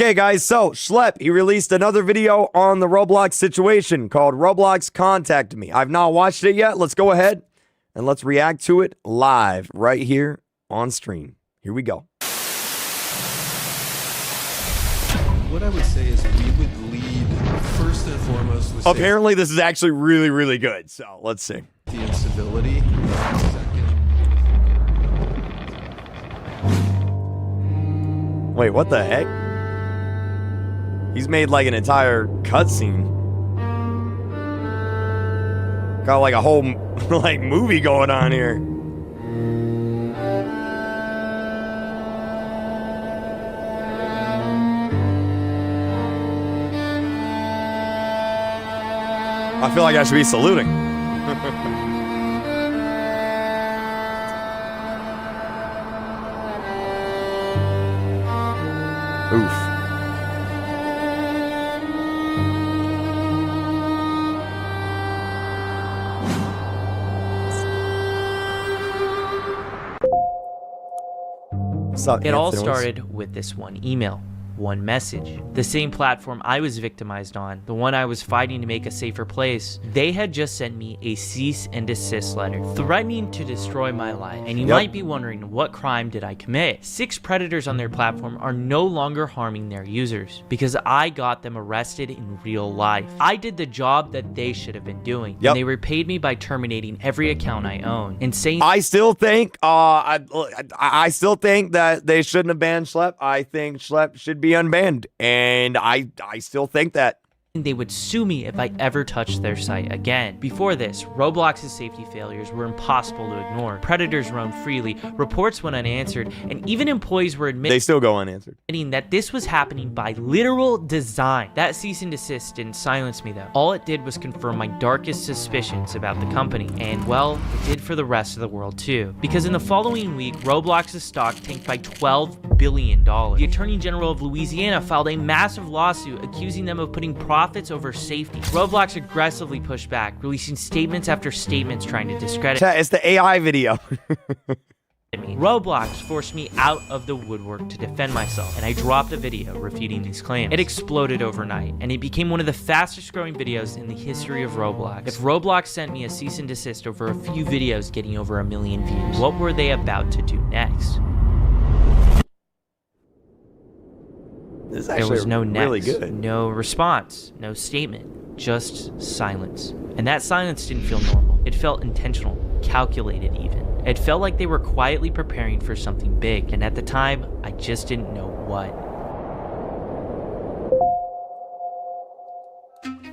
Okay, guys, so Schlep, he released another video on the Roblox situation called Roblox Contacted Me. I've not watched it yet. Let's go ahead and let's react to it live right here on stream. Here we go. What I would say is we would lead first and foremost with Apparently, this is actually really, really good. So let's see. safety and civility. Wait, what the heck? He's made like an entire cutscene. Got like a whole like movie going on here. I feel like I should be saluting. Oof. It all started with this one email, one message. The same platform I was victimized on, the one I was fighting to make a safer place, they had just sent me a cease and desist letter, threatening to destroy my life. And you might be wondering, what crime did I commit? 6 predators on their platform are no longer harming their users, because I got them arrested in real life. I did the job that they should have been doing. And they repaid me by terminating every account I own and saying I still think I still think that they shouldn't have banned Schlep. I think Schlep should be unbanned, and I still think that they would sue me if I ever touched their site again. Before this, Roblox's safety failures were impossible to ignore. Predators roamed freely, reports went unanswered, and even employees were admitting they still go unanswered. That this was happening by literal design. That cease and desist didn't silence me though. All it did was confirm my darkest suspicions about the company, and well, it did for the rest of the world too. Because in the following week, Roblox's stock tanked by $12 billion. The Attorney General of Louisiana filed a massive lawsuit accusing them of putting profits over safety. Roblox aggressively pushed back, releasing statements after statements trying to discredit Chat, it's the AI video. me. Roblox forced me out of the woodwork to defend myself, and I dropped a video refuting these claims. It exploded overnight, and it became one of the fastest growing videos in the history of Roblox. If Roblox sent me a cease and desist over a few videos getting over 1 million views, what were they about to do next? This is There actually was no next, really good. no response, no statement, just silence. And that silence didn't feel normal. It felt intentional, calculated even. It felt like they were quietly preparing for something big, and at the time, I just didn't know what.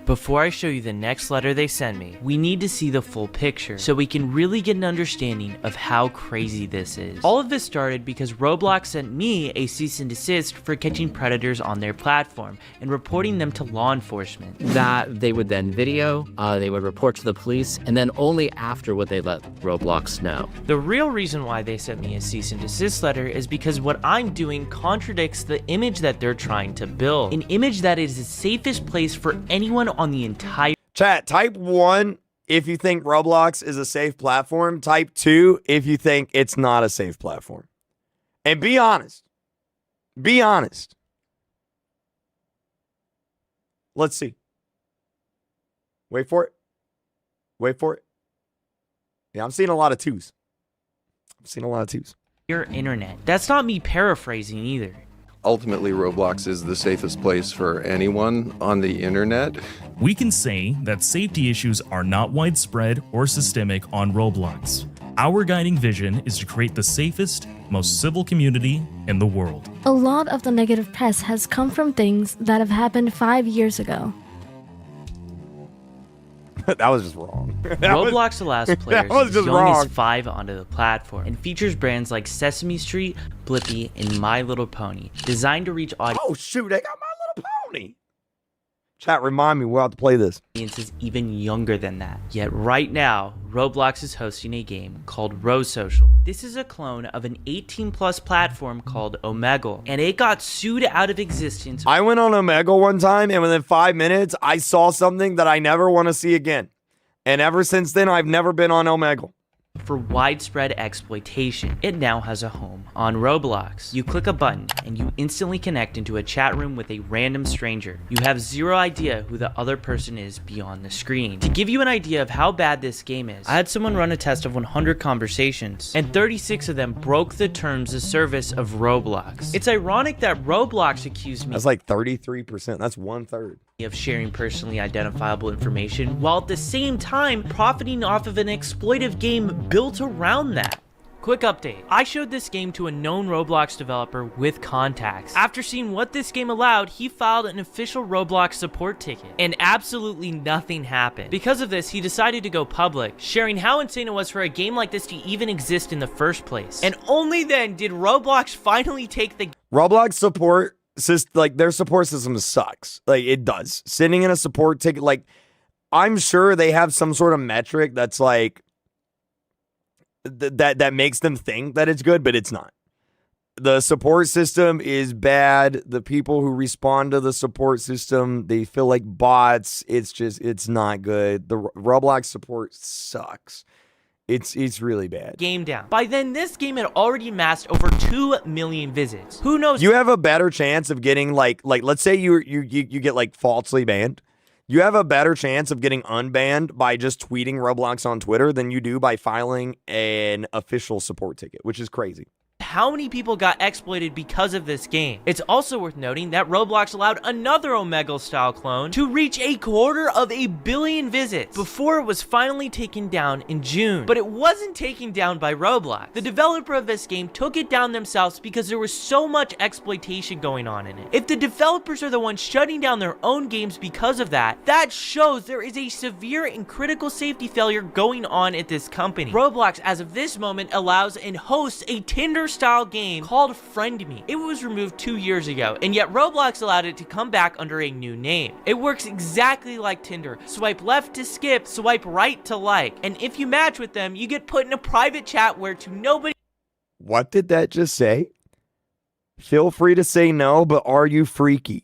Before I show you the next letter they send me, we need to see the full picture so we can really get an understanding of how crazy this is. All of this started because Roblox sent me a cease and desist for catching predators on their platform and reporting them to law enforcement. That they would then video, they would report to the police, and then only after would they let Roblox know. The real reason why they sent me a cease and desist letter is because what I'm doing contradicts the image that they're trying to build. An image that is the safest place for anyone on the entire Chat, type 1 if you think Roblox is a safe platform. Type 2 if you think it's not a safe platform. And be honest. Be honest. Let's see. Wait for it. Wait for it. Yeah, I'm seeing a lot of 2s. I'm seeing a lot of 2s. your internet. That's not me paraphrasing either. Ultimately, Roblox is the safest place for anyone on the internet. We can say that safety issues are not widespread or systemic on Roblox. Our guiding vision is to create the safest, most civil community in the world. A lot of the negative press has come from things that have happened 5 years ago. That was just wrong. Roblox allows players was as just young wrong. as 5 onto the platform and features brands like Sesame Street, Blippi, and My Little Pony, designed to reach Oh shoot, they got My Little Pony. Chat, remind me, we'll have to play this. audiences even younger than that. Yet right now, Roblox is hosting a game called Rose Social. This is a clone of an 18+ platform called Omegle, and it got sued out of existence. I went on Omegle one time, and within 5 minutes, I saw something that I never want to see again. And ever since then, I've never been on Omegle. for widespread exploitation. It now has a home on Roblox. You click a button and you instantly connect into a chat room with a random stranger. You have zero idea who the other person is beyond the screen. To give you an idea of how bad this game is, I had someone run a test of 100 conversations, and 36 of them broke the terms of service of Roblox. It's ironic that Roblox accused me That's like 33%. That's 1/3. of sharing personally identifiable information, while at the same time profiting off of an exploitive game built around that. Quick update. I showed this game to a known Roblox developer with contacts. After seeing what this game allowed, he filed an official Roblox support ticket, and absolutely nothing happened. Because of this, he decided to go public, sharing how insane it was for a game like this to even exist in the first place. And only then did Roblox finally take the Roblox support like their support system sucks. Like it does. Sitting in a support ticket, like I'm sure they have some sort of metric that's like that makes them think that it's good, but it's not. The support system is bad. The people who respond to the support system, they feel like bots. It's not good. The Roblox support sucks. It's really bad. game down. By then, this game had already amassed over 2 million visits. Who knows? You have a better chance of getting like let's say you get like falsely banned. You have a better chance of getting unbanned by just tweeting Roblox on Twitter than you do by filing an official support ticket, which is crazy. How many people got exploited because of this game? It's also worth noting that Roblox allowed another Omegle-style clone to reach 250 million visits before it was finally taken down in June. But it wasn't taken down by Roblox. The developer of this game took it down themselves because there was so much exploitation going on in it. If the developers are the ones shutting down their own games because of that, that shows there is a severe and critical safety failure going on at this company. Roblox, as of this moment, allows and hosts a Tinder-style game called Friend Me. It was removed 2 years ago, and yet Roblox allowed it to come back under a new name. It works exactly like Tinder. Swipe left to skip, swipe right to like, and if you match with them, you get put in a private chat where to nobody. What did that just say? Feel free to say no, but are you freaky?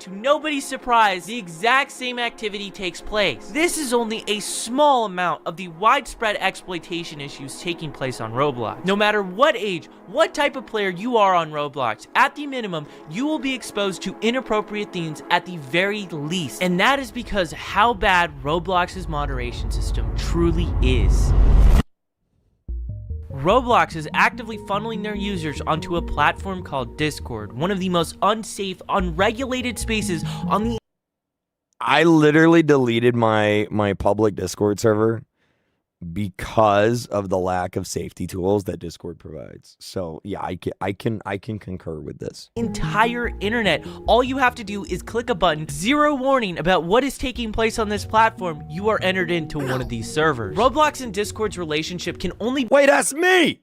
To nobody's surprise, the exact same activity takes place. This is only a small amount of the widespread exploitation issues taking place on Roblox. No matter what age, what type of player you are on Roblox, at the minimum, you will be exposed to inappropriate themes at the very least. And that is because how bad Roblox's moderation system truly is. Roblox is actively funneling their users onto a platform called Discord, one of the most unsafe, unregulated spaces on the. I literally deleted my public Discord server because of the lack of safety tools that Discord provides. So yeah, I can concur with this. Entire internet. All you have to do is click a button, zero warning about what is taking place on this platform. You are entered into one of these servers. Roblox and Discord's relationship can only Wait, that's me!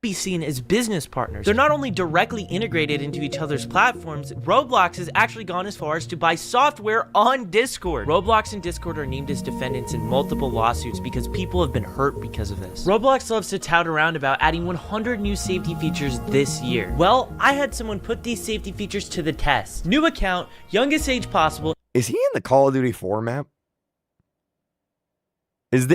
be seen as business partners. They're not only directly integrated into each other's platforms, Roblox has actually gone as far as to buy software on Discord. Roblox and Discord are named as defendants in multiple lawsuits because people have been hurt because of this. Roblox loves to tout around about adding 100 new safety features this year. Well, I had someone put these safety features to the test. New account, youngest age possible. Is he in the Call of Duty 4 map? Is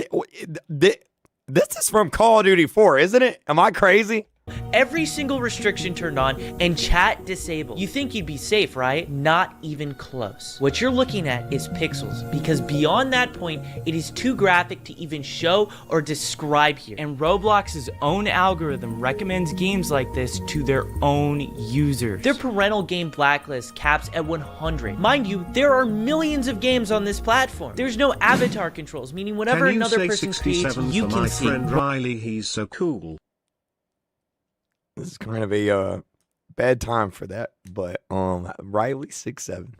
this is from Call of Duty 4, isn't it? Am I crazy? Every single restriction turned on and chat disabled. You think you'd be safe, right? Not even close. What you're looking at is pixels, because beyond that point, it is too graphic to even show or describe here. And Roblox's own algorithm recommends games like this to their own users. Their parental game blacklist caps at 100. Mind you, there are millions of games on this platform. There's no avatar controls, meaning whatever another person creates, you can see. Friend Riley, he's so cool. This is kind of a bad time for that, but Riley 6'7".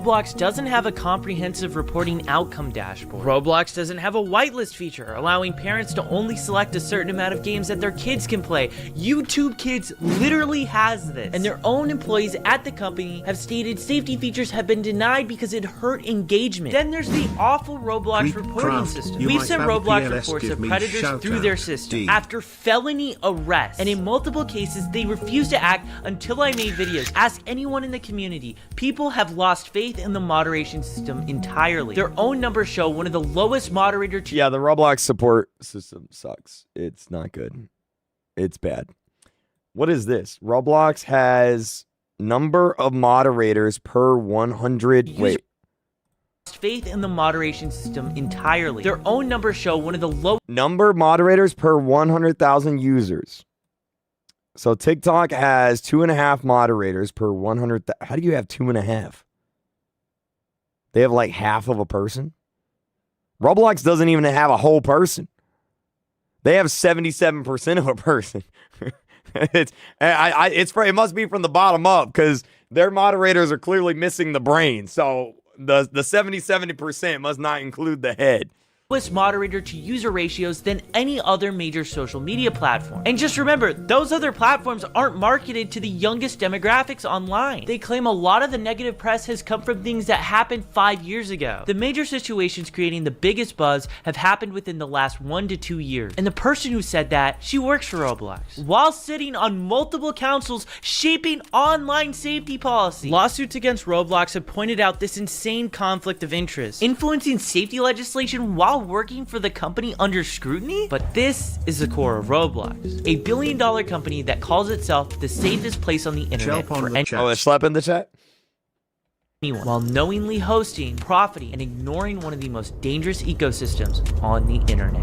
Roblox doesn't have a comprehensive reporting outcome dashboard. Roblox doesn't have a whitelist feature, allowing parents to only select a certain amount of games that their kids can play. YouTube Kids literally has this, and their own employees at the company have stated safety features have been denied because it hurt engagement. Then there's the awful Roblox reporting system. We've sent Roblox reports of predators through their system after felony arrest, and in multiple cases they refused to act until I made videos. Ask anyone in the community. People have lost faith in the moderation system entirely. Their own numbers show one of the lowest moderator. Yeah, the Roblox support system sucks. It's not good. It's bad. What is this? Roblox has number of moderators per 100. Wait. Faith in the moderation system entirely. Their own numbers show one of the lowest Number of moderators per 100,000 users. So TikTok has 2.5 moderators per 100. How do you have 2.5? They have like half of a person. Roblox doesn't even have a whole person. They have 77% of a person. It must be from the bottom up because their moderators are clearly missing the brain. So the 70% must not include the head. Moderator to user ratios than any other major social media platform. And just remember, those other platforms aren't marketed to the youngest demographics online. They claim a lot of the negative press has come from things that happened 5 years ago. The major situations creating the biggest buzz have happened within the last 1 to 2 years. And the person who said that, she works for Roblox, while sitting on multiple councils shaping online safety policy. Lawsuits against Roblox have pointed out this insane conflict of interest, influencing safety legislation while working for the company under scrutiny. But this is the core of Roblox, a billion-dollar company that calls itself the safest place on the internet for anyone. Oh, it's Schlep in the chat? While knowingly hosting, profiting, and ignoring one of the most dangerous ecosystems on the internet.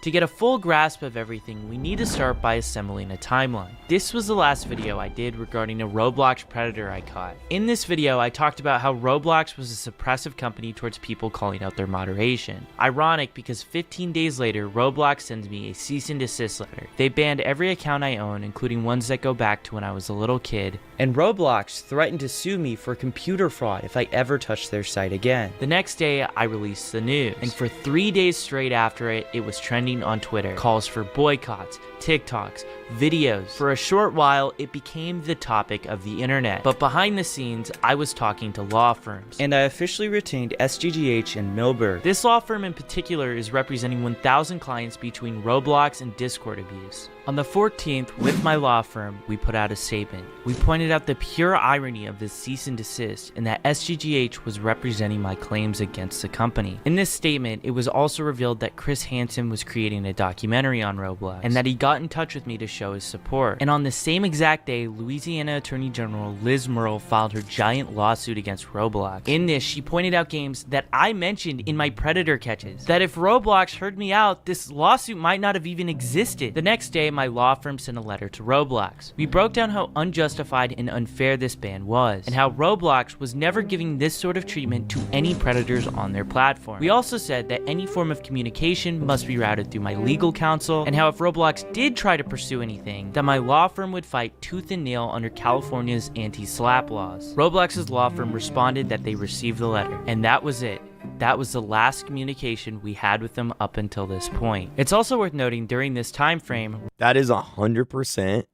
To get a full grasp of everything, we need to start by assembling a timeline. This was the last video I did regarding a Roblox predator I caught. In this video, I talked about how Roblox was a suppressive company towards people calling out their moderation. Ironic because 15 days later, Roblox sends me a cease and desist letter. They banned every account I own, including ones that go back to when I was a little kid, and Roblox threatened to sue me for computer fraud if I ever touched their site again. The next day, I released the news, and for 3 days straight after it, it was trending on Twitter. Calls for boycotts, TikToks, videos. For a short while, it became the topic of the internet. But behind the scenes, I was talking to law firms, and I officially retained SGGH and Milberg. This law firm in particular is representing 1,000 clients between Roblox and Discord abuse. On the 14th, with my law firm, we put out a statement. We pointed out the pure irony of this cease and desist and that SGGH was representing my claims against the company. In this statement, it was also revealed that Chris Hansen was creating a documentary on Roblox and that he got in touch with me to show his support. And on the same exact day, Louisiana Attorney General Liz Murrell filed her giant lawsuit against Roblox. In this, she pointed out games that I mentioned in my predator catches, that if Roblox heard me out, this lawsuit might not have even existed. The next day, my law firm sent a letter to Roblox. We broke down how unjustified and unfair this ban was, and how Roblox was never giving this sort of treatment to any predators on their platform. We also said that any form of communication must be routed through my legal counsel, and how if Roblox did try to pursue anything, that my law firm would fight tooth and nail under California's anti-SLAPP laws. Roblox's law firm responded that they received the letter, and that was it. That was the last communication we had with them up until this point. It's also worth noting during this time frame, that is 100%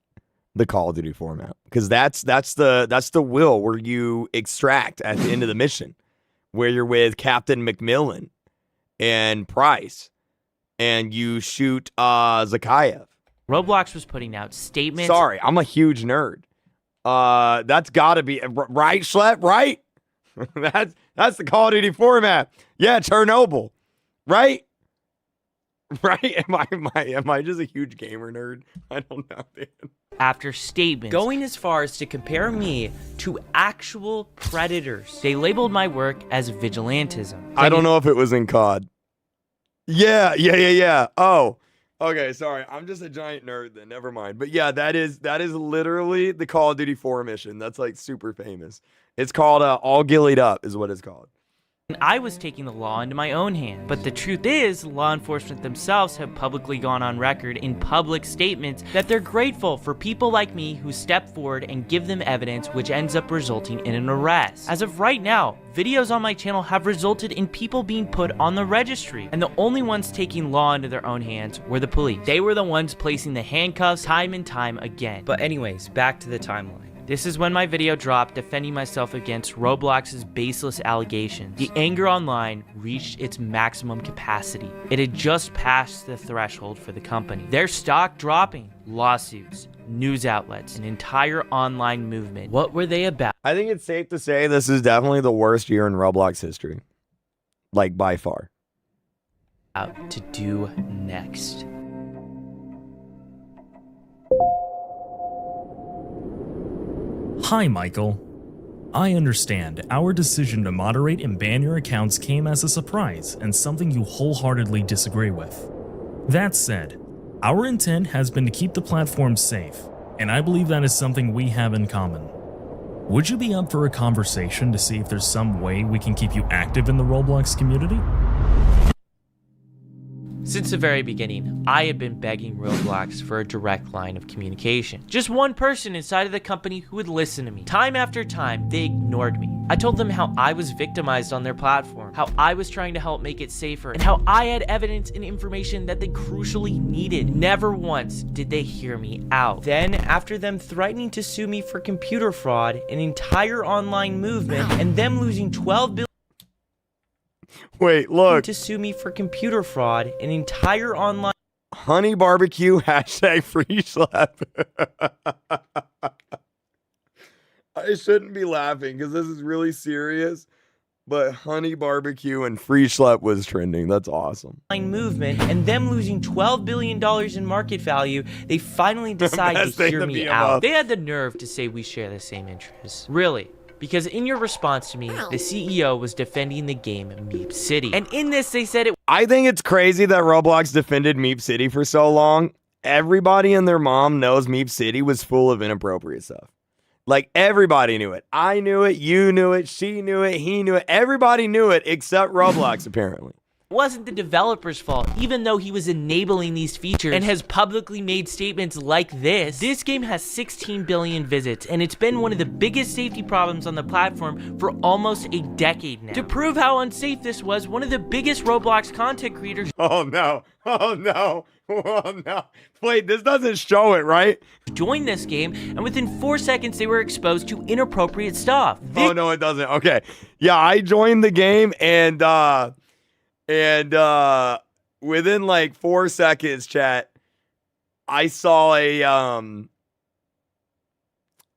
the Call of Duty format, because that's the will where you extract at the end of the mission, where you're with Captain McMillan and Price, and you shoot Zakayev. Roblox was putting out statements. Sorry, I'm a huge nerd. That's gotta be right, Schlep, right? That's the Call of Duty format. Yeah, Chernobyl, right? Right? Am I just a huge gamer nerd? I don't know, man. After statements, going as far as to compare me to actual predators. They labeled my work as vigilantism. I don't know if it was in COD. Yeah. Oh, okay, sorry. I'm just a giant nerd then. Never mind. But yeah, that is literally the Call of Duty 4 mission. That's like super famous. It's called All Gillied Up is what it's called. I was taking the law into my own hands. But the truth is, law enforcement themselves have publicly gone on record in public statements that they're grateful for people like me who step forward and give them evidence, which ends up resulting in an arrest. As of right now, videos on my channel have resulted in people being put on the registry, and the only ones taking law into their own hands were the police. They were the ones placing the handcuffs time and time again. But anyways, back to the timeline. This is when my video dropped defending myself against Roblox's baseless allegations. The anger online reached its maximum capacity. It had just passed the threshold for the company. Their stock dropping, lawsuits, news outlets, an entire online movement. What were they about? I think it's safe to say this is definitely the worst year in Roblox history. Like, by far. To do next. Hi, Michael. I understand our decision to moderate and ban your accounts came as a surprise and something you wholeheartedly disagree with. That said, our intent has been to keep the platform safe, and I believe that is something we have in common. Would you be up for a conversation to see if there's some way we can keep you active in the Roblox community? Since the very beginning, I have been begging Roblox for a direct line of communication. Just one person inside of the company who would listen to me. Time after time, they ignored me. I told them how I was victimized on their platform, how I was trying to help make it safer, and how I had evidence and information that they crucially needed. Never once did they hear me out. Then, after them threatening to sue me for computer fraud, an entire online movement, and them losing $12 billion Wait, look. to sue me for computer fraud, an entire online Honey barbecue, hashtag free Schlep. I shouldn't be laughing because this is really serious, but honey barbecue and free Schlep was trending. That's awesome. movement, and them losing $12 billion in market value, they finally decided Best to thing hear to me be out. about. They had the nerve to say we share the same interests. Really? Because in your response to me, the CEO was defending the game Meep City. And in this, they said it I think it's crazy that Roblox defended Meep City for so long. Everybody and their mom knows Meep City was full of inappropriate stuff. Like, everybody knew it. I knew it, you knew it, she knew it, he knew it. Everybody knew it except Roblox, apparently. wasn't the developer's fault, even though he was enabling these features and has publicly made statements like this. This game has 16 billion visits, and it's been one of the biggest safety problems on the platform for almost a decade now. To prove how unsafe this was, one of the biggest Roblox content creators Oh no, oh no, oh no. Wait, this doesn't show it, right? joined this game, and within 4 seconds they were exposed to inappropriate stuff. Oh no, it doesn't. Okay. Yeah, I joined the game and within like 4 seconds, chat, I saw a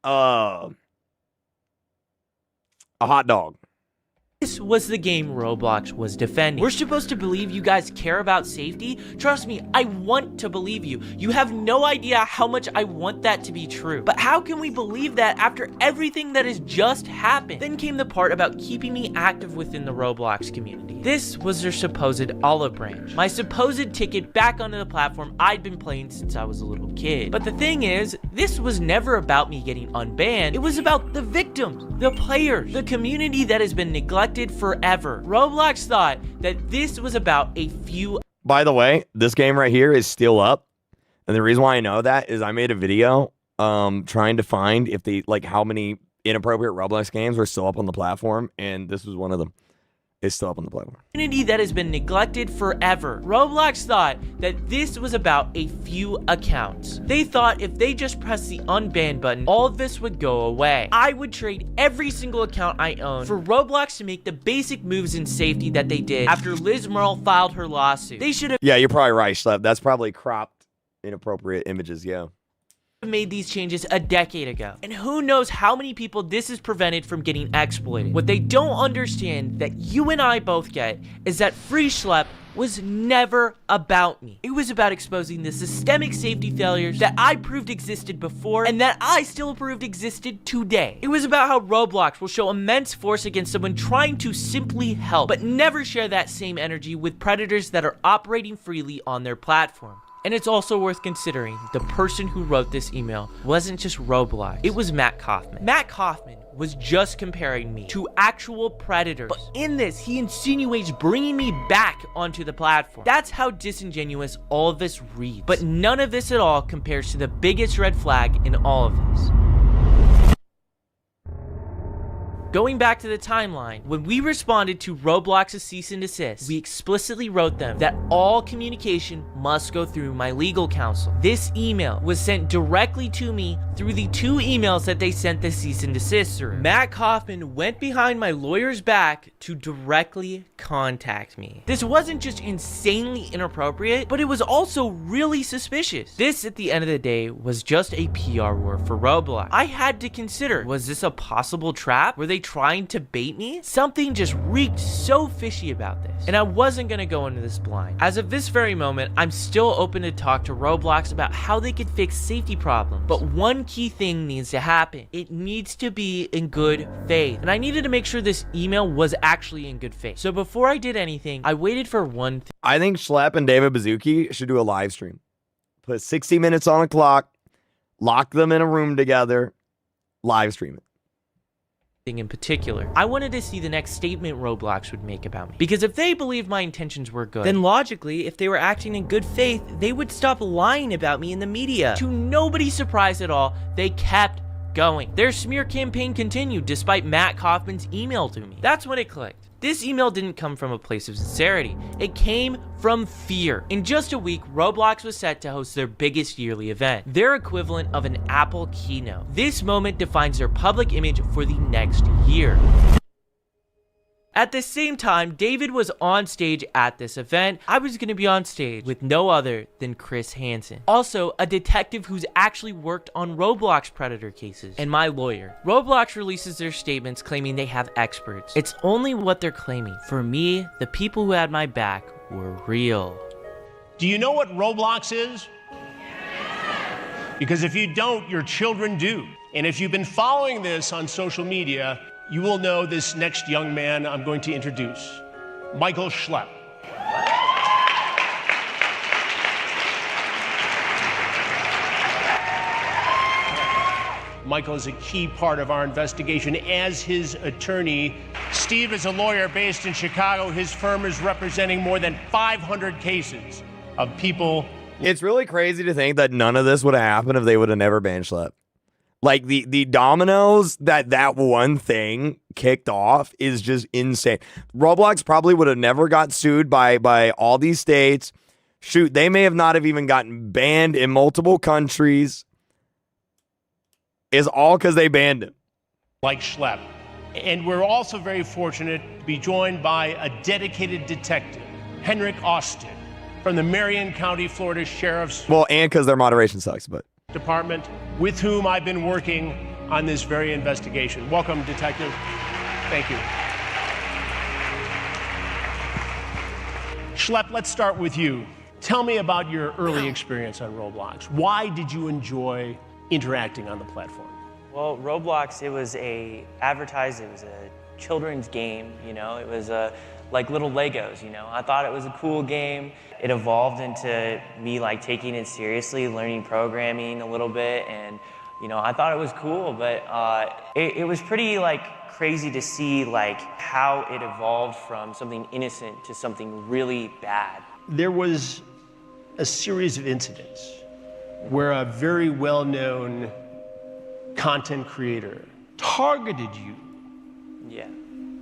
hot dog. This was the game Roblox was defending. We're supposed to believe you guys care about safety? Trust me, I want to believe you. You have no idea how much I want that to be true. But how can we believe that after everything that has just happened? Then came the part about keeping me active within the Roblox community. This was their supposed olive branch. My supposed ticket back onto the platform I'd been playing since I was a little kid. But the thing is, this was never about me getting unbanned. It was about the victims, the players, the community that has been neglected forever. Roblox thought that this was about a few. By the way, this game right here is still up. And the reason why I know that is I made a video trying to find if they like how many inappropriate Roblox games were still up on the platform, and this was one of them. It's still up on the platform. Community that has been neglected forever. Roblox thought that this was about a few accounts. They thought if they just pressed the unban button, all of this would go away. I would trade every single account I own for Roblox to make the basic moves in safety that they did after Liz Merle filed her lawsuit. They should have Yeah, you're probably right, Schlep. That's probably cropped inappropriate images, yeah. made these changes a decade ago. And who knows how many people this has prevented from getting exploited. What they don't understand that you and I both get is that free Schlep was never about me. It was about exposing the systemic safety failures that I proved existed before and that I still proved existed today. It was about how Roblox will show immense force against someone trying to simply help, but never share that same energy with predators that are operating freely on their platform. And it's also worth considering the person who wrote this email wasn't just Roblox, it was Matt Kaufman. Matt Kaufman was just comparing me to actual predators. But in this, he insinuates bringing me back onto the platform. That's how disingenuous all of this reads. But none of this at all compares to the biggest red flag in all of this. Going back to the timeline, when we responded to Roblox's cease and desist, we explicitly wrote them that all communication must go through my legal counsel. This email was sent directly to me through the 2 emails that they sent the cease and desist through. Matt Kaufman went behind my lawyer's back to directly contact me. This wasn't just insanely inappropriate, but it was also really suspicious. This, at the end of the day, was just a PR war for Roblox. I had to consider, was this a possible trap? Were they trying to bait me? Something just reeked so fishy about this, and I wasn't gonna go into this blind. As of this very moment, I'm still open to talk to Roblox about how they could fix safety problems, but one key thing needs to happen. It needs to be in good faith, and I needed to make sure this email was actually in good faith. So before I did anything, I waited for one thing. I think Schlep and David Baszucki should do a live stream. Put 60 minutes on a clock, lock them in a room together, live stream it. In particular, I wanted to see the next statement Roblox would make about me. Because if they believed my intentions were good, then logically, if they were acting in good faith, they would stop lying about me in the media. To nobody's surprise at all, they kept going. Their smear campaign continued despite Matt Kaufman's email to me. That's when it clicked. This email didn't come from a place of sincerity. It came from fear. In just a week, Roblox was set to host their biggest yearly event, their equivalent of an Apple keynote. This moment defines their public image for the next year. At the same time, David was on stage at this event. I was going to be on stage with no other than Chris Hansen, also a detective who's actually worked on Roblox predator cases, and my lawyer. Roblox releases their statements claiming they have experts. It's only what they're claiming. For me, the people who had my back were real. Do you know what Roblox is? Because if you don't, your children do. And if you've been following this on social media, you will know this next young man I'm going to introduce, Michael Schlep. Michael is a key part of our investigation as his attorney. Steve is a lawyer based in Chicago. His firm is representing more than 500 cases of people. It's really crazy to think that none of this would have happened if they would have never banned Schlep. Like, the dominoes that one thing kicked off is just insane. Roblox probably would have never got sued by all these states. Shoot, they may have not have even gotten banned in multiple countries. Is all because they banned him. Like Schlep. And we're also very fortunate to be joined by a dedicated detective, Henrik Austin, from the Marion County, Florida Sheriff's Well, and because their moderation sucks, but Department, with whom I've been working on this very investigation. Welcome, Detective. Thank you. Schlep, let's start with you. Tell me about your early experience on Roblox. Why did you enjoy interacting on the platform? Well, Roblox, it was a children's game, you know. It was like little Legos, you know. I thought it was a cool game. It evolved into me like taking it seriously, learning programming a little bit, and you know, I thought it was cool, but it was pretty like crazy to see like how it evolved from something innocent to something really bad. There was a series of incidents where a very well-known content creator targeted you. Yeah.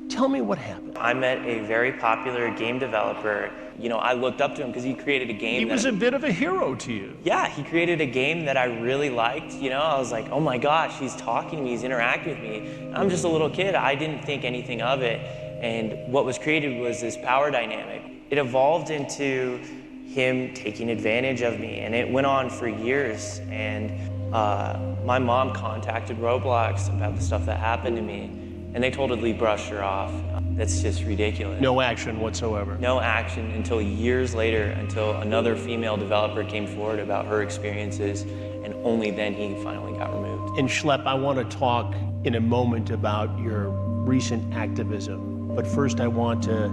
Tell me what happened. I met a very popular game developer. You know, I looked up to him because he created a game. He was a bit of a hero to you. Yeah, he created a game that I really liked. You know, I was like, oh my gosh, he's talking to me, he's interacting with me. I'm just a little kid. I didn't think anything of it. And what was created was this power dynamic. It evolved into him taking advantage of me, and it went on for years. And my mom contacted Roblox about the stuff that happened to me, and they totally brushed her off. That's just ridiculous. No action whatsoever. No action until years later, until another female developer came forward about her experiences, and only then he finally got removed. And Schlep, I want to talk in a moment about your recent activism, but first I want to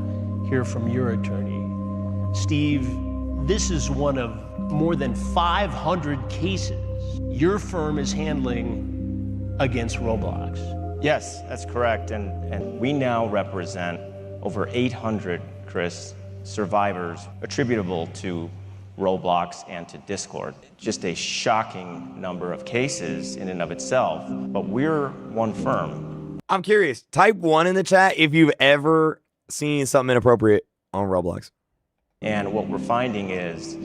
hear from your attorney. Steve, this is one of more than 500 cases your firm is handling against Roblox. Yes, that's correct. And we now represent over 800, Chris, survivors attributable to Roblox and to Discord. Just a shocking number of cases in and of itself, but we're one firm. I'm curious. Type 1 in the chat if you've ever seen something inappropriate on Roblox. And what we're finding is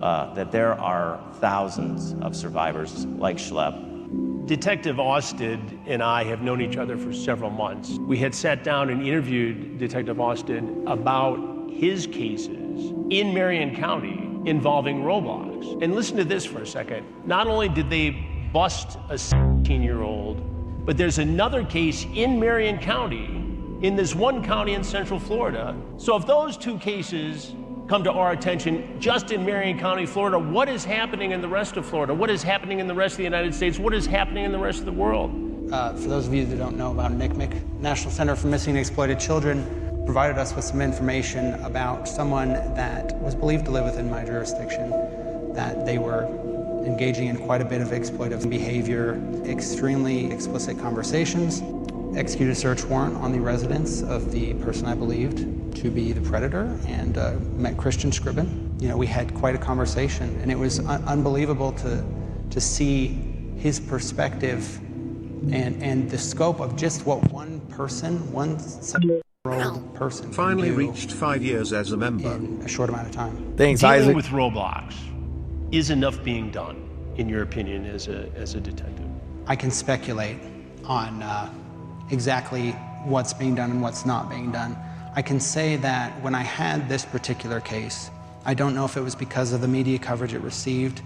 that there are thousands of survivors like Schlep. Detective Austin and I have known each other for several months. We had sat down and interviewed Detective Austin about his cases in Marion County involving Roblox. And listen to this for a second. Not only did they bust a 17-year-old, but there's another case in Marion County, in this one county in Central Florida. So if those two cases come to our attention just in Marion County, Florida, what is happening in the rest of Florida? What is happening in the rest of the United States? What is happening in the rest of the world? For those of you that don't know about NCMEC, National Center for Missing and Exploited Children provided us with some information about someone that was believed to live within my jurisdiction, that they were engaging in quite a bit of exploitive behavior, extremely explicit conversations, executed a search warrant on the residence of the person I believed to be the predator, and met Christian Scribbin. You know, we had quite a conversation, and it was unbelievable to see his perspective and the scope of just what one person, one 7-year-old person Finally can do reached 5 years as a member. in a short amount of time. Thanks, Dealing Isaac. with Roblox, is enough being done, in your opinion, as a detective? I can speculate on exactly what's being done and what's not being done. I can say that when I had this particular case, I don't know if it was because of the media coverage it received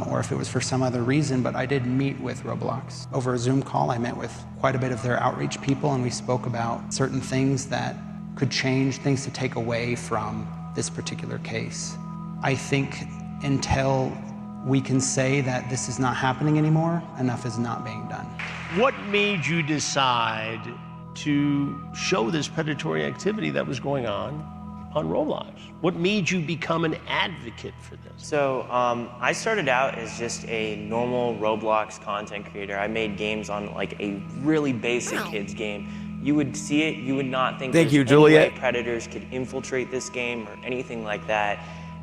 or if it was for some other reason, but I did meet with Roblox. Over a Zoom call, I met with quite a bit of their outreach people, and we spoke about certain things that could change, things to take away from this particular case. I think until we can say that this is not happening anymore, enough is not being done. What made you decide to show this predatory activity that was going on Roblox? What made you become an advocate for this? So I started out as just a normal Roblox content creator. I made games on like a really basic kids game. You would see it, you would not think Thank you, there's any way Juliet. predators could infiltrate this game or anything like that.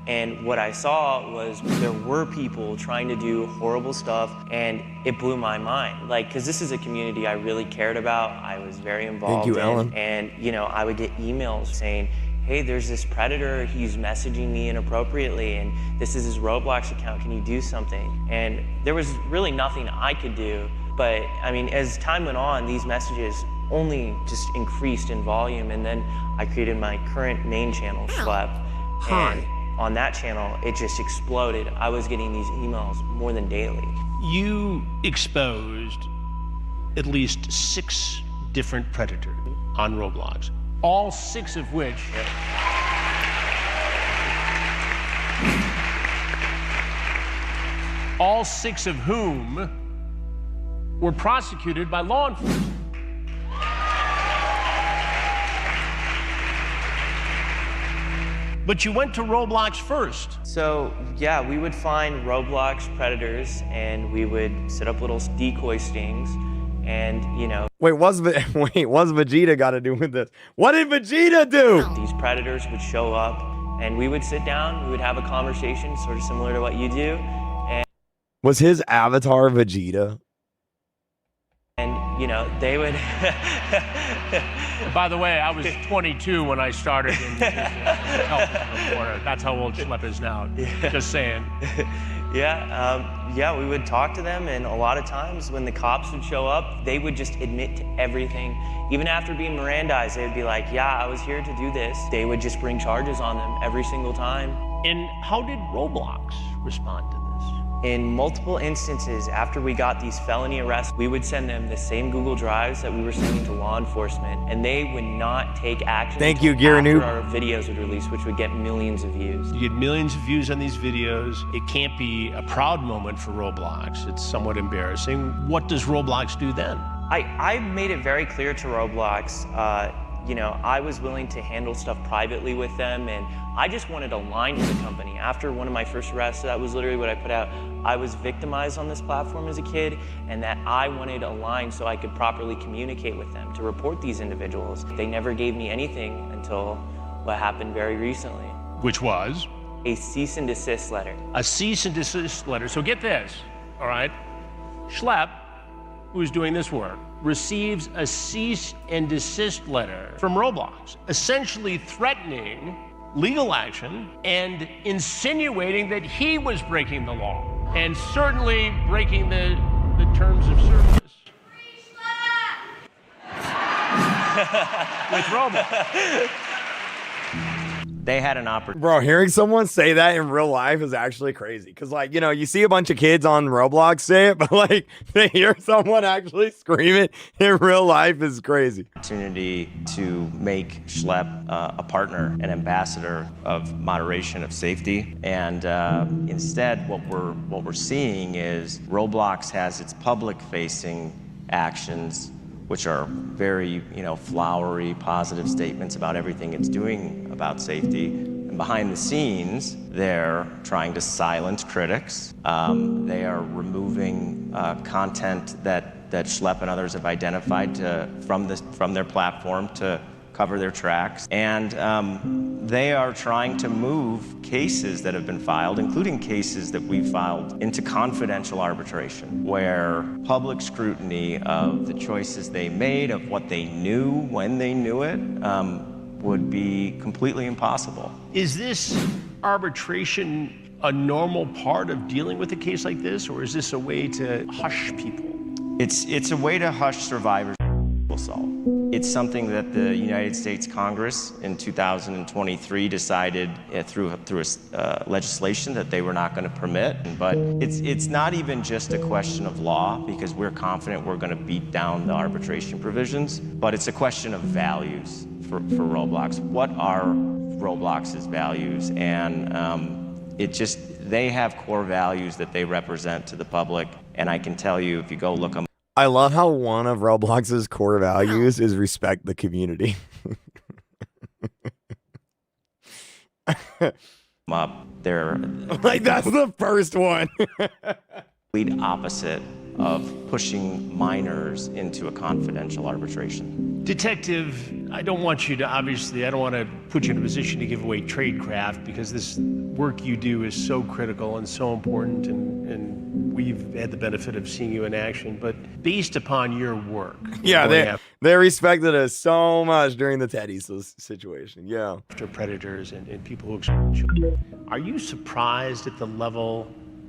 And what I saw was there were people trying to do horrible stuff, and it blew my mind. Like, because this is a community I really cared about. I was very involved Thank you, in. Ellen. And, you know, I would get emails saying, hey, there's this predator, he's messaging me inappropriately, and this is his Roblox account, can you do something? And there was really nothing I could do. But, I mean, as time went on, these messages only just increased in volume, and then I created my current main channel, Schlep. Hi. And on that channel, it just exploded. I was getting these emails more than daily. You exposed at least 6 different predators on Roblox, all 6 of which all 6 of whom were prosecuted by law enforcement. But you went to Roblox first. So yeah, we would find Roblox predators and we would set up little decoy stings and, you know. Wait, what's Vegeta got to do with this? What did Vegeta do? These predators would show up and we would sit down, we would have a conversation sort of similar to what you do. And Was his avatar Vegeta? you know, they would. By the way, I was 22 when I started in health reporter. That's how old Schlep is now. Yeah. Just saying. Yeah, we would talk to them, and a lot of times when the cops would show up, they would just admit to everything. Even after being Mirandized, they would be like, yeah, I was here to do this. They would just bring charges on them every single time. And how did Roblox respond to this? In multiple instances, after we got these felony arrests, we would send them the same Google Drives that we were sending to law enforcement, and they would not take action. Thank you, after Giranu. our videos would release, which would get millions of views. You get millions of views on these videos. It can't be a proud moment for Roblox. It's somewhat embarrassing. What does Roblox do then? I made it very clear to Roblox, You know, I was willing to handle stuff privately with them, and I just wanted a line to the company. After one of my first arrests, that was literally what I put out. I was victimized on this platform as a kid, and that I wanted a line so I could properly communicate with them to report these individuals. They never gave me anything until what happened very recently. Which was? A cease and desist letter. A cease and desist letter. So get this, all right? Schlep, who's doing this work, receives a cease and desist letter from Roblox, essentially threatening legal action and insinuating that he was breaking the law and certainly breaking the terms of service. With Roblox. They had an opportunity. Bro, hearing someone say that in real life is actually crazy. Because, like, you know, you see a bunch of kids on Roblox say it, but, like, to hear someone actually scream it in real life is crazy. Opportunity to make Schlep a partner, an ambassador of moderation, of safety. And instead, what we're seeing is Roblox has its public-facing actions, which are very, you know, flowery, positive statements about everything it's doing about safety. And behind the scenes, they're trying to silence critics. They are removing content that Schlep and others have identified from their platform to cover their tracks. And they are trying to move cases that have been filed, including cases that we filed, into confidential arbitration, where public scrutiny of the choices they made, of what they knew when they knew it, would be completely impossible. Is this arbitration a normal part of dealing with a case like this, or is this a way to hush people? It's a way to hush survivors' assault. It's something that the United States Congress in 2023 decided through legislation that they were not going to permit. But it's not even just a question of law, because we're confident we're going to beat down the arbitration provisions, but it's a question of values for Roblox. What are Roblox's values? And they have core values that they represent to the public. And I can tell you, if you go look them I love how one of Roblox's core values is respect the community. They're like, that's the first one. complete opposite of pushing minors into a confidential arbitration. Detective, I don't want to put you in a position to give away tradecraft, because this work you do is so critical and so important, and we've had the benefit of seeing you in action. But based upon your work, yeah, they respected us so much during the Teddy situation. Yeah, after predators and people who exploit children, are you surprised at the level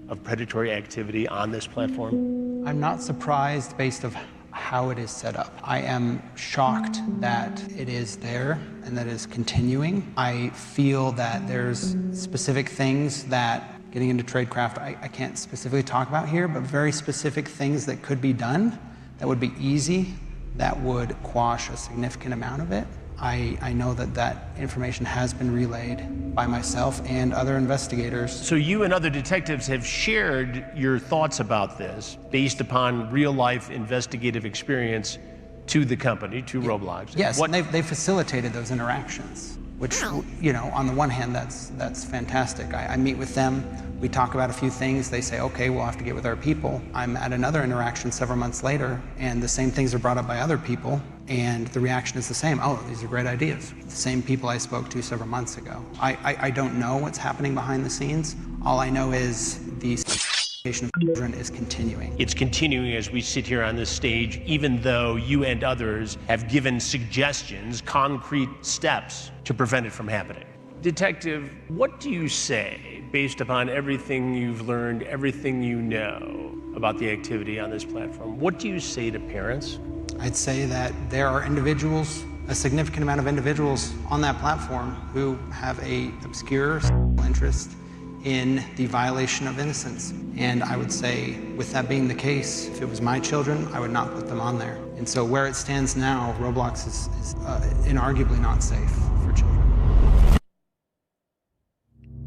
of predatory activity on this platform? I'm not surprised based on how it is set up. I am shocked that it is there and that it is continuing. I feel that there's specific things that, getting into tradecraft, I can't specifically talk about here, but very specific things that could be done that would be easy, that would quash a significant amount of it. I know that information has been relayed by myself and other investigators. So you and other detectives have shared your thoughts about this based upon real-life investigative experience to the company, to Roblox. Yes, and they facilitated those interactions, which, you know, on the one hand, that's fantastic. I meet with them, we talk about a few things, they say, okay, we'll have to get with our people. I'm at another interaction several months later, and the same things are brought up by other people, and the reaction is the same. Oh, these are great ideas. The same people I spoke to several months ago. I don't know what's happening behind the scenes. All I know is the exploitation of children is continuing. It's continuing as we sit here on this stage, even though you and others have given suggestions, concrete steps to prevent it from happening. Detective, what do you say based upon everything you've learned, everything you know about the activity on this platform? What do you say to parents? I'd say that there are individuals, a significant amount of individuals on that platform who have a obscure interest in the violation of innocence. And I would say, with that being the case, if it was my children, I would not put them on there. And so where it stands now, Roblox is inarguably not safe for children.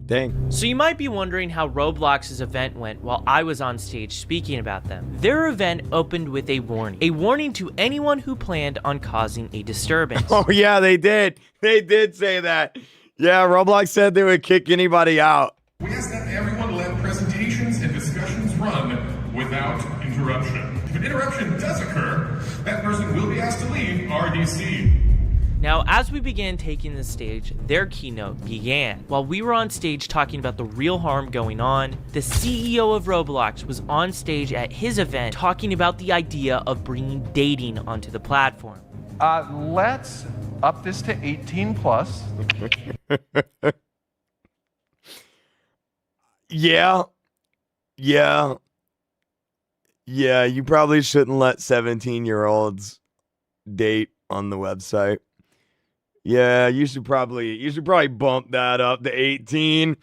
Dang. So you might be wondering how Roblox's event went while I was on stage speaking about them. Their event opened with a warning to anyone who planned on causing a disturbance. Oh yeah, they did. They did say that. Yeah, Roblox said they would kick anybody out. We ask that everyone let presentations and discussions run without interruption. If an interruption does occur, that person will be asked to leave RDC. Now, as we began taking the stage, their keynote began. While we were on stage talking about the real harm going on, the CEO of Roblox was on stage at his event talking about the idea of bringing dating onto the platform. Let's up this to 18 plus. Yeah, you probably shouldn't let 17-year-olds date on the website. Yeah, you should probably bump that up to 18.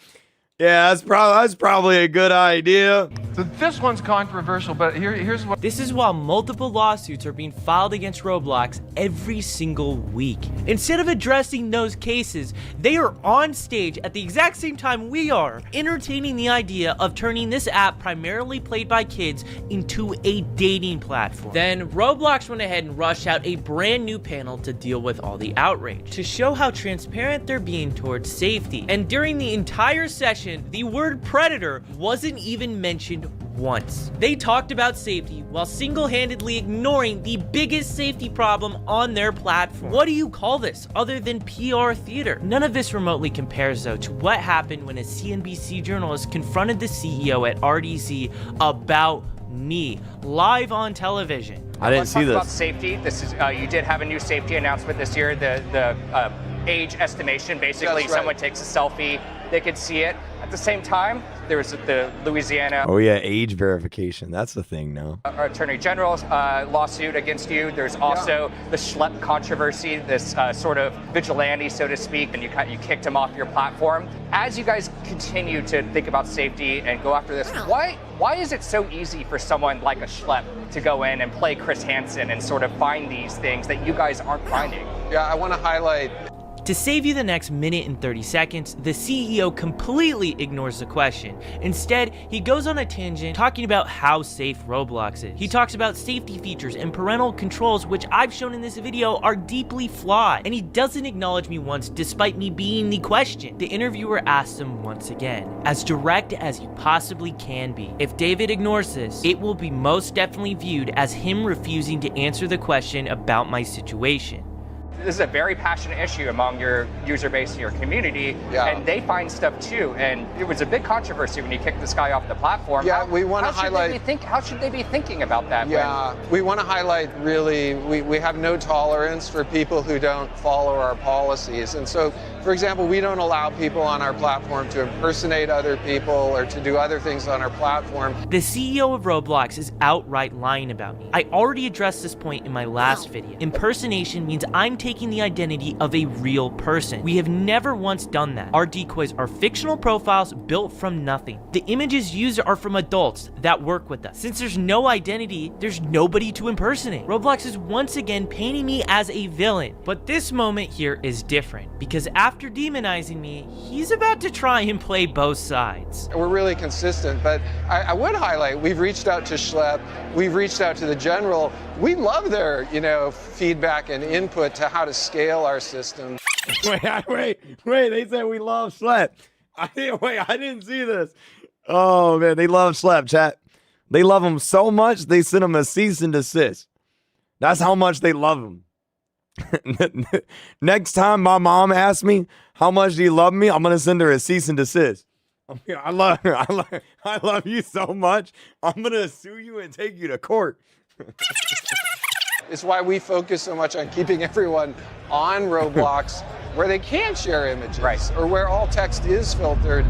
Yeah, that's probably a good idea. So this one's controversial, but here's what. This is while multiple lawsuits are being filed against Roblox every single week. Instead of addressing those cases, they are on stage at the exact same time we are, entertaining the idea of turning this app primarily played by kids into a dating platform. Then Roblox went ahead and rushed out a brand new panel to deal with all the outrage, to show how transparent they're being towards safety. And during the entire session, the word predator wasn't even mentioned once. They talked about safety while single-handedly ignoring the biggest safety problem on their platform. What do you call this other than PR theater? None of this remotely compares though to what happened when a CNBC journalist confronted the CEO at RDC about me live on television. I didn't see this. About safety, this is you did have a new safety announcement this year. The age estimation, basically, someone takes a selfie, they could see it. At the same time, there was the Louisiana. Oh yeah, age verification. That's the thing now. Attorney General's lawsuit against you. There's also the Schlep controversy, this sort of vigilante, so to speak, and you kicked him off your platform. As you guys continue to think about safety and go after this, why is it so easy for someone like a Schlep to go in and play Chris Hansen and sort of find these things that you guys aren't finding? Yeah, I want to highlight. To save you the next minute and 30 seconds, the CEO completely ignores the question. Instead, he goes on a tangent talking about how safe Roblox is. He talks about safety features and parental controls, which I've shown in this video are deeply flawed. And he doesn't acknowledge me once, despite me being the question. The interviewer asks him once again, as direct as you possibly can be. If David ignores this, it will be most definitely viewed as him refusing to answer the question about my situation. This is a very passionate issue among your user base and your community, and they find stuff too. And it was a big controversy when you kicked this guy off the platform. Yeah, we want to highlight. How should they be thinking about that? Yeah, we want to highlight really, we have no tolerance for people who don't follow our policies. And so, for example, we don't allow people on our platform to impersonate other people or to do other things on our platform. The CEO of Roblox is outright lying about me. I already addressed this point in my last video. Impersonation means I'm taking the identity of a real person. We have never once done that. Our decoys are fictional profiles built from nothing. The images used are from adults that work with us. Since there's no identity, there's nobody to impersonate. Roblox is once again painting me as a villain. But this moment here is different, because after demonizing me, he's about to try and play both sides. We're really consistent, but I would highlight, we've reached out to Schlep, we've reached out to the General. We love their, feedback and input to how to scale our system. Wait, they said we love Schlep. I didn't see this. Oh man, they love Schlep, chat. They love him so much, they sent him a cease and desist. That's how much they love him. Next time my mom asks me how much do you love me, I'm gonna send her a cease and desist. I love her. I love you so much. I'm gonna sue you and take you to court. It's why we focus so much on keeping everyone on Roblox where they can share images, or where all text is filtered.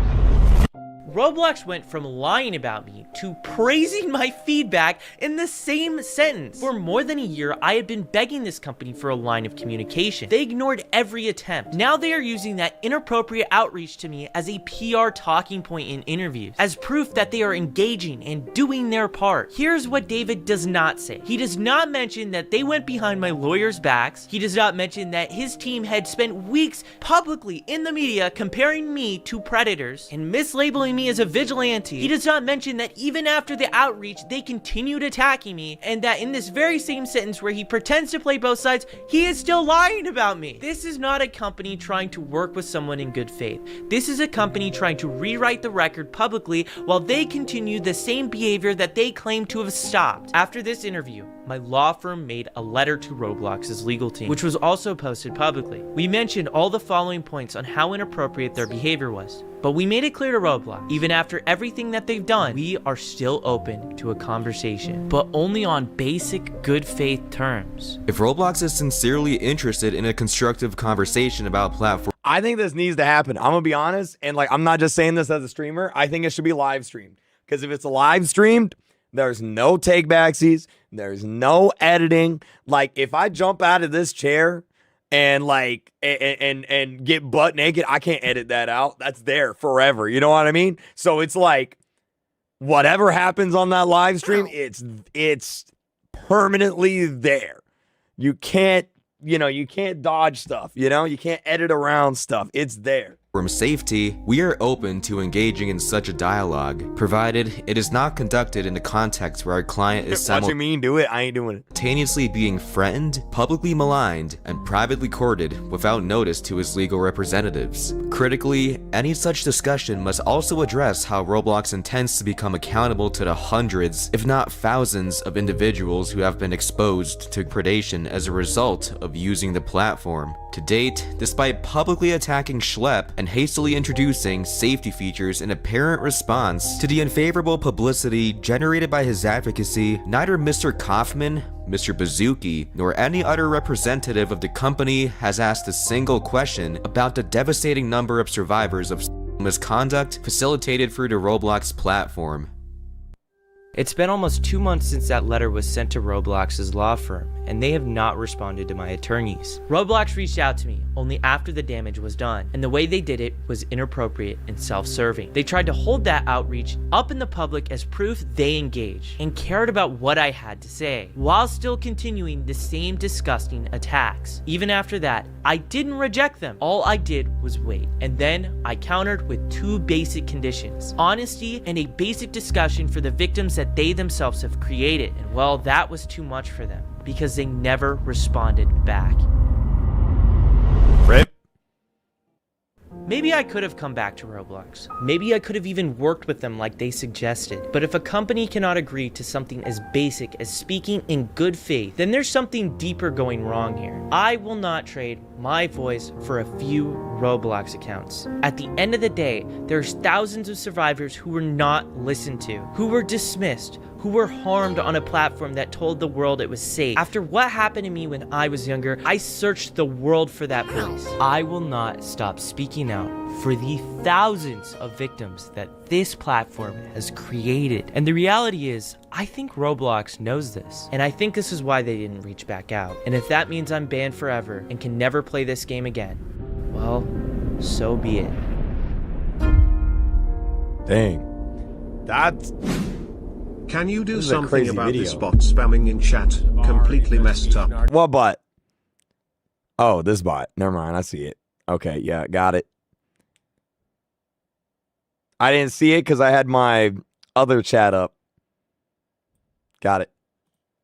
Roblox went from lying about me to praising my feedback in the same sentence. For more than a year, I had been begging this company for a line of communication. They ignored every attempt. Now they are using that inappropriate outreach to me as a PR talking point in interviews, as proof that they are engaging and doing their part. Here's what David does not say. He does not mention that they went behind my lawyers' backs. He does not mention that his team had spent weeks publicly in the media comparing me to predators and mislabeling me as a vigilante. He does not mention that even after the outreach, they continued attacking me, and that in this very same sentence where he pretends to play both sides, he is still lying about me. This is not a company trying to work with someone in good faith. This is a company trying to rewrite the record publicly while they continue the same behavior that they claim to have stopped. After this interview, my law firm made a letter to Roblox's legal team, which was also posted publicly. We mentioned all the following points on how inappropriate their behavior was. But we made it clear to Roblox, even after everything that they've done, we are still open to a conversation, but only on basic good faith terms. If Roblox is sincerely interested in a constructive conversation about platform, I think this needs to happen. I'm gonna be honest, and like I'm not just saying this as a streamer. I think it should be live streamed, because if it's live streamed, there's no take backsies, there's no editing. Like if I jump out of this chair and like and get butt naked, I can't edit that out. That's there forever. You know what I mean? So it's like whatever happens on that live stream, it's permanently there. You can't, you can't dodge stuff, you can't edit around stuff. It's there. From safety, we are open to engaging in such a dialogue, provided it is not conducted in a context where our client is Watching me do it, I ain't doing it. simultaneously being threatened, publicly maligned, and privately courted without notice to his legal representatives. Critically, any such discussion must also address how Roblox intends to become accountable to the hundreds, if not thousands, of individuals who have been exposed to predation as a result of using the platform. To date, despite publicly attacking Schlep and hastily introducing safety features in apparent response to the unfavorable publicity generated by his advocacy, neither Mr. Kaufman, Mr. Bazooki, nor any other representative of the company has asked a single question about the devastating number of survivors of misconduct facilitated through the Roblox platform. It's been almost 2 months since that letter was sent to Roblox's law firm, and they have not responded to my attorneys. Roblox reached out to me only after the damage was done, and the way they did it was inappropriate and self-serving. They tried to hold that outreach up in the public as proof they engaged and cared about what I had to say, while still continuing the same disgusting attacks. Even after that, I didn't reject them. All I did was wait, and then I countered with 2 basic conditions: honesty and a basic discussion for the victims that they themselves have created. And well, that was too much for them, because they never responded back. Rip. Maybe I could have come back to Roblox. Maybe I could have even worked with them like they suggested. But if a company cannot agree to something as basic as speaking in good faith, then there's something deeper going wrong here. I will not trade my voice for a few Roblox accounts. At the end of the day, there's thousands of survivors who were not listened to, who were dismissed, who were harmed on a platform that told the world it was safe. After what happened to me when I was younger, I searched the world for that voice. I will not stop speaking out for the thousands of victims that this platform has created. And the reality is, I think Roblox knows this, and I think this is why they didn't reach back out. And if that means I'm banned forever and can never play this game again, well, so be it. Dang. That's... Can you do something about this bot spamming in chat? Completely messed up. What bot? Oh, this bot. Never mind. I see it. Okay, yeah, got it. I didn't see it because I had my other chat up. Got it.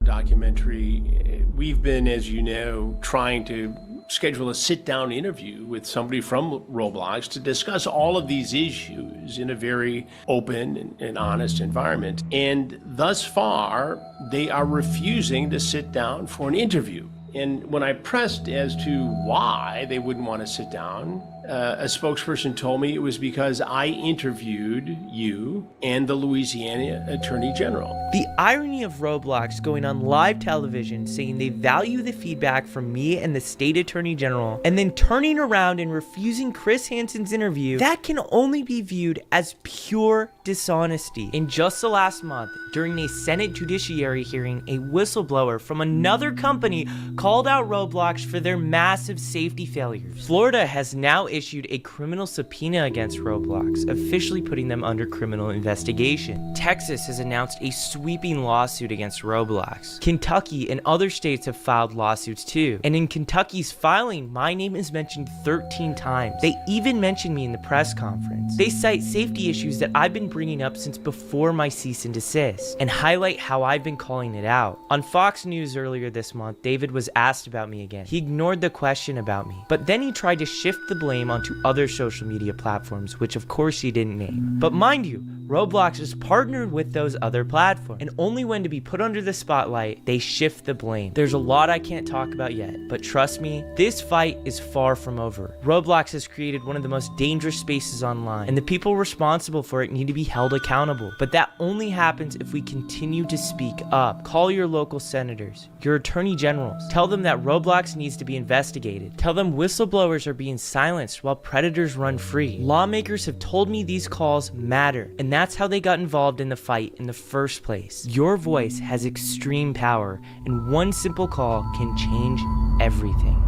Documentary. We've been, as you know, trying to schedule a sit-down interview with somebody from Roblox to discuss all of these issues in a very open and honest environment. And thus far, they are refusing to sit down for an interview. And when I pressed as to why they wouldn't want to sit down, a spokesperson told me it was because I interviewed you and the Louisiana Attorney General. The irony of Roblox going on live television saying they value the feedback from me and the state attorney general, and then turning around and refusing Chris Hansen's interview, that can only be viewed as pure dishonesty. In just the last month, during a Senate Judiciary hearing, a whistleblower from another company called out Roblox for their massive safety failures. Florida has now issued a criminal subpoena against Roblox, officially putting them under criminal investigation. Texas has announced a sweeping lawsuit against Roblox. Kentucky and other states have filed lawsuits too. And in Kentucky's filing, my name is mentioned 13 times. They even mentioned me in the press conference. They cite safety issues that I've been bringing up since before my cease and desist, and highlight how I've been calling it out. On Fox News earlier this month, David was asked about me again. He ignored the question about me, but then he tried to shift the blame onto other social media platforms, which of course he didn't name. But mind you, Roblox is partnered with those other platforms, and only when to be put under the spotlight, they shift the blame. There's a lot I can't talk about yet, but trust me, this fight is far from over. Roblox has created one of the most dangerous spaces online, and the people responsible for it need to be held accountable. But that only happens if we continue to speak up. Call your local senators, your attorney generals. Tell them that Roblox needs to be investigated. Tell them whistleblowers are being silenced while predators run free. Lawmakers have told me these calls matter, and that's how they got involved in the fight in the first place. Your voice has extreme power, and one simple call can change everything.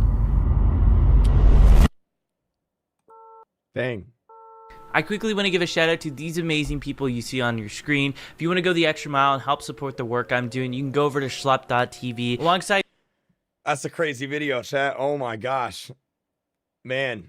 Dang. I quickly want to give a shout out to these amazing people you see on your screen. If you want to go the extra mile and help support the work I'm doing, you can go over to Schlep.tv alongside. That's a crazy video, chat. Oh my gosh. Man.